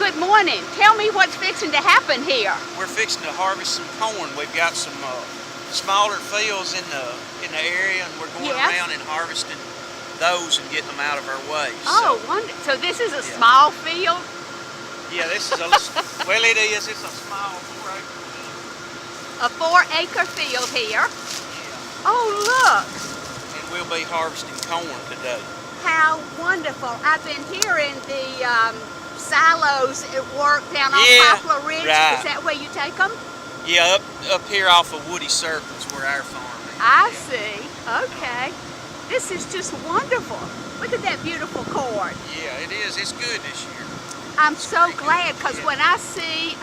good morning. Tell me what's fixing to happen here. We're fixing to harvest some corn. We've got some smaller fields in the area, and we're going around and harvesting those and getting them out of our way. Oh, wonderful. So this is a small field? Yeah, this is well, it is. It's a small 4-acre field. A 4-acre field here. Yeah. Oh, look. And we'll be harvesting corn today. How wonderful. I've been hearing the silos at work down on Poplar Ridge. Right. Is that where you take them? Yeah, up here off of Woody Circle is where our farm is. I see. Okay. This is just wonderful. Look at that beautiful corn. Yeah, it is. It's good this year. I'm so glad, because when I see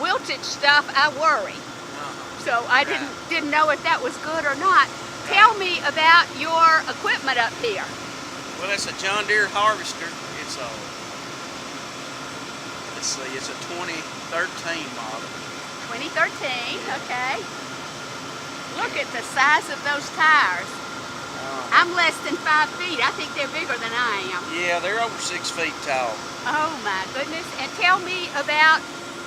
wilted stuff, I worry. So I didn't know if that was good or not. Tell me about your equipment up here. Well, it's a John Deere harvester. It's a, let's see, it's a 2013 model. 2013, okay. Look at the size of those tires. I'm less than 5 feet. I think they're bigger than I am. Yeah, they're over 6 feet tall. Oh my goodness. And tell me about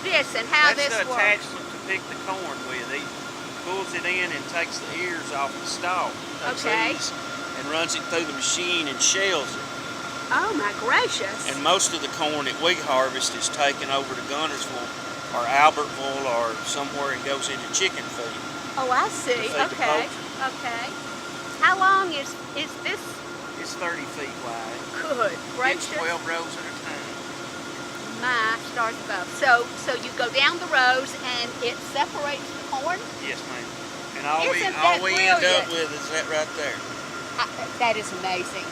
this and how this works. That's the attachment to pick the corn with. He pulls it in and takes the ears off the stalk. Okay. And runs it through the machine and shells it. Oh my gracious. And most of the corn that we harvest is taken over to Guntersville or Albertville or somewhere and goes into chicken feed. Oh, I see. Okay. Okay. How long is this? It's 30 feet wide. Good gracious. It's 12 rows at a time. My stars above. So you go down the rows and it separates the corn? Yes, ma'am. And all we end up with is that right there. That is amazing.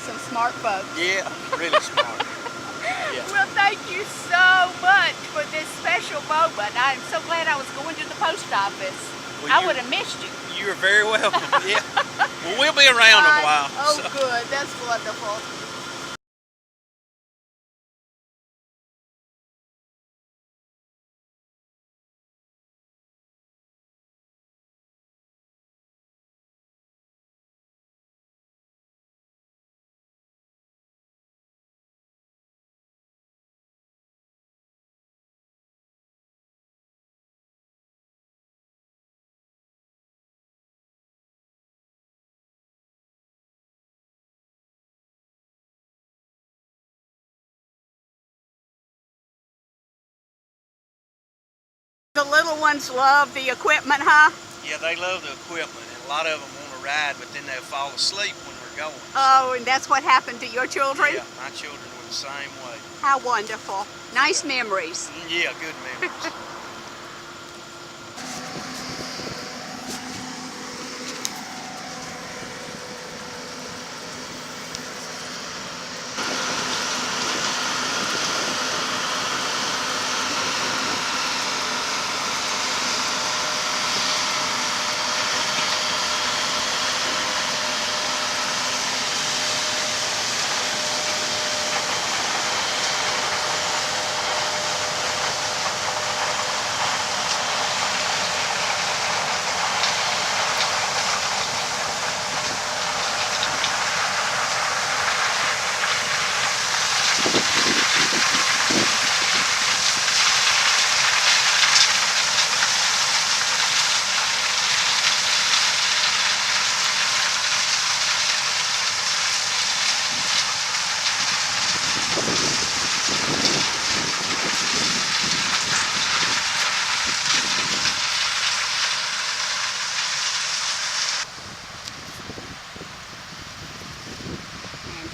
Some smart folks. Yeah, really smart. Yeah. Well, thank you so much for this special moment. I'm so glad I was going to the post office. Well, I would have missed you. You are very welcome. Yeah. Well, we'll be around a while. Oh, so. Good. That's wonderful. The little ones love the equipment, huh? Yeah, they love the equipment, and a lot of them want to ride, but then they'll fall asleep when we're going. Oh, and that's what happened to your children? Yeah, my children were the same way. How wonderful. Nice memories. Yeah, good memories.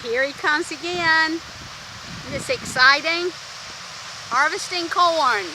Here he comes again. Isn't this exciting? Harvesting corn.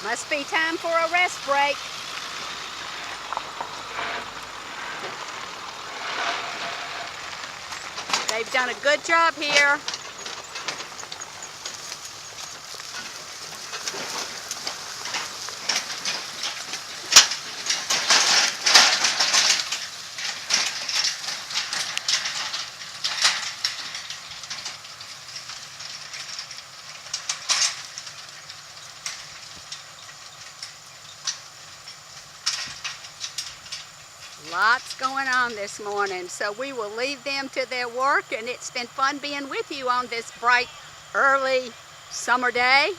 Must be time for a rest break. They've done a good job here. Lots going on this morning, so we will leave them to their work, and it's been fun being with you on this bright, early summer day.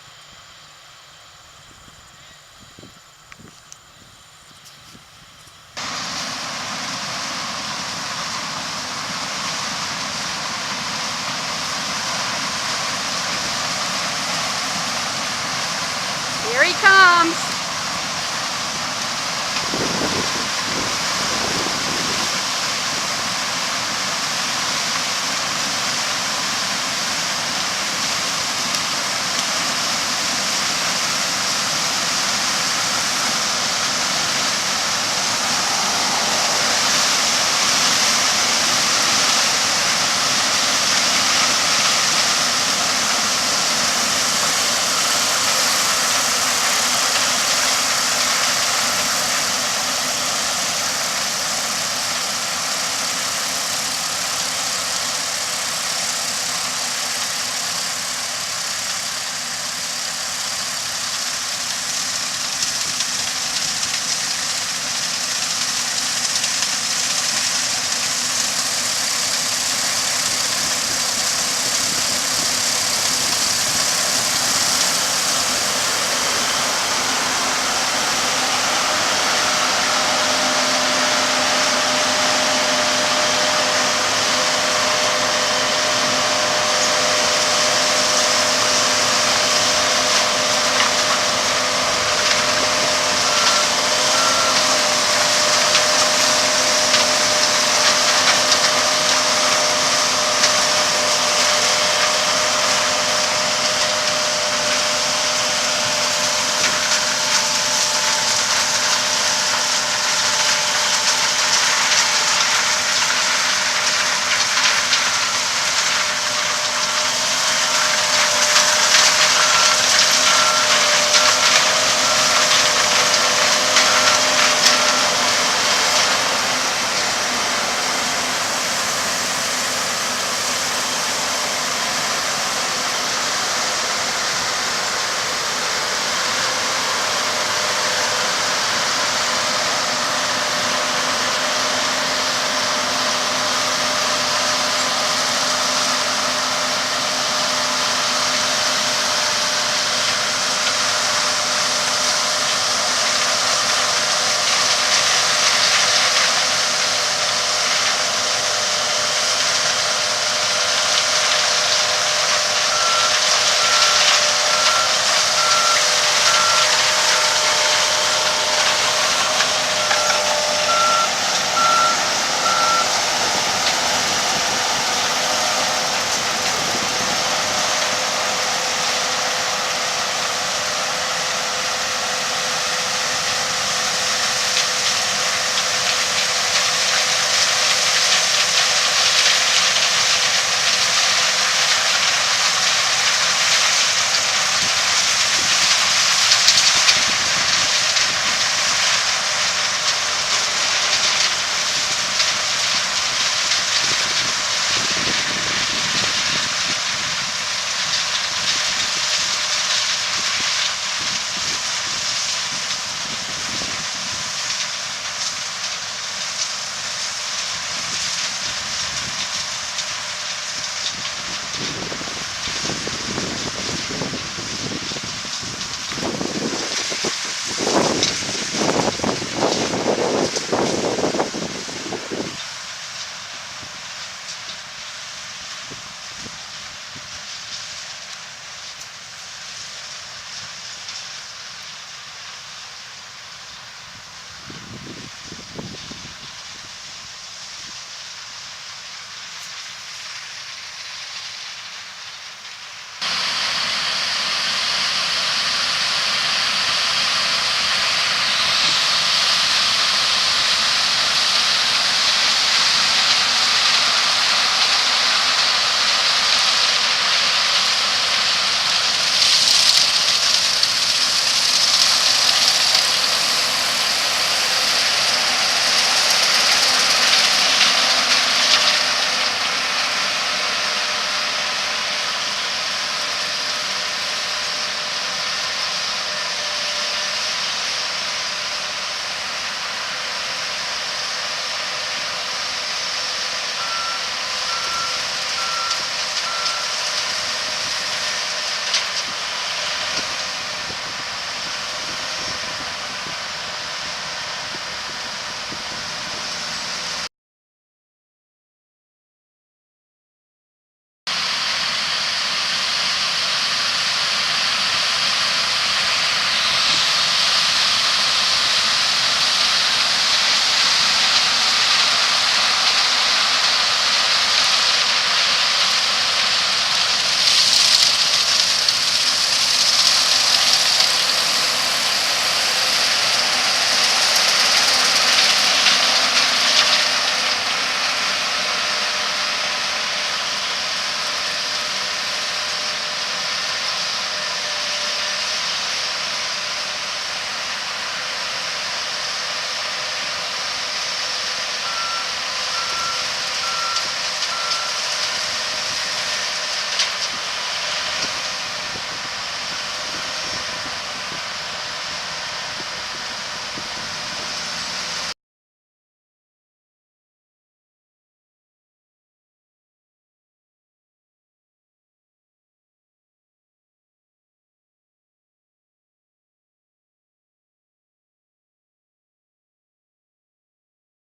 Here he comes.